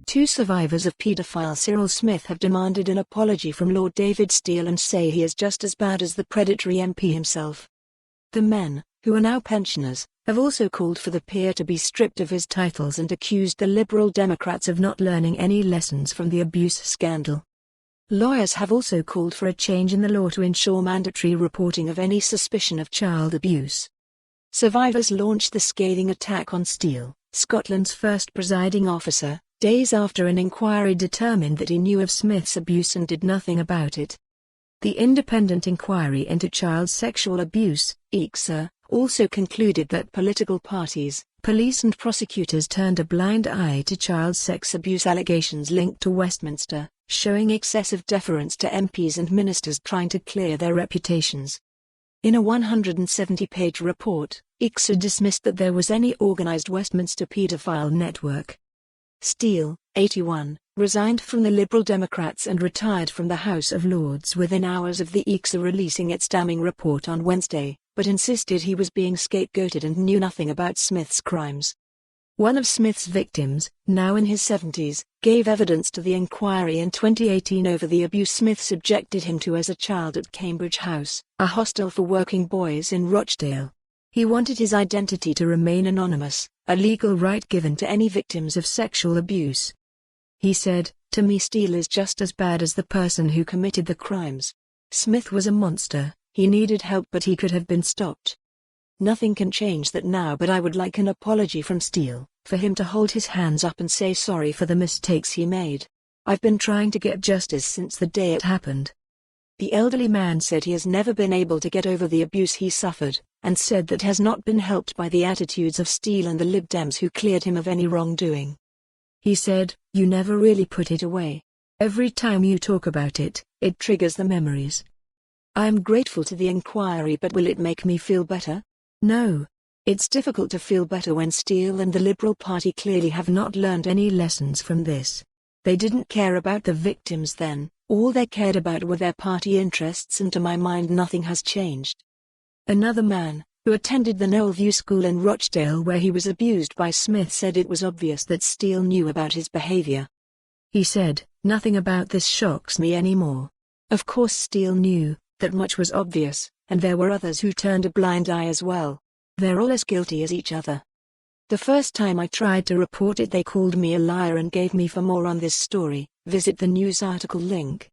Two survivors of paedophile Cyril Smith have demanded an apology from Lord David Steele and say he is just as bad as the predatory MP himself. The men, who are now pensioners, have also called for the peer to be stripped of his titles and accused the Liberal Democrats of not learning any lessons from the abuse scandal. Lawyers have also called for a change in the law to ensure mandatory reporting of any suspicion of child abuse. Survivors launched the scathing attack on Steele, Scotland's first presiding officer, days after an inquiry determined that he knew of Smith's abuse and did nothing about it. The independent inquiry into child sexual abuse, IICSA, also concluded that political parties, police and prosecutors turned a blind eye to child sex abuse allegations linked to Westminster, showing excessive deference to MPs and ministers trying to clear their reputations. In a 170-page report, IICSA dismissed that there was any organised Westminster paedophile network. Steele, 81, resigned from the Liberal Democrats and retired from the House of Lords within hours of the IICSA releasing its damning report on Wednesday, but insisted he was being scapegoated and knew nothing about Smith's crimes. One of Smith's victims, now in his 70s, gave evidence to the inquiry in 2018 over the abuse Smith subjected him to as a child at Cambridge House, a hostel for working boys in Rochdale. He wanted his identity to remain anonymous, a legal right given to any victims of sexual abuse. He said, "To me, Steele is just as bad as the person who committed the crimes. Smith was a monster, he needed help but he could have been stopped. Nothing can change that now, but I would like an apology from Steele, for him to hold his hands up and say sorry for the mistakes he made. I've been trying to get justice since the day it happened." The elderly man said he has never been able to get over the abuse he suffered, and said that has not been helped by the attitudes of Steele and the Lib Dems who cleared him of any wrongdoing. He said, "You never really put it away. Every time you talk about it, it triggers the memories. I am grateful to the inquiry, but will it make me feel better? No. It's difficult to feel better when Steele and the Liberal Party clearly have not learned any lessons from this. They didn't care about the victims then, all they cared about were their party interests, and to my mind nothing has changed." Another man, who attended the Knowlview School in Rochdale where he was abused by Smith, said it was obvious that Steele knew about his behavior. He said, "Nothing about this shocks me anymore. Of course Steele knew, that much was obvious, and there were others who turned a blind eye as well. They're all as guilty as each other. The first time I tried to report it they called me a liar and gave me for more on this story. Visit the news article link.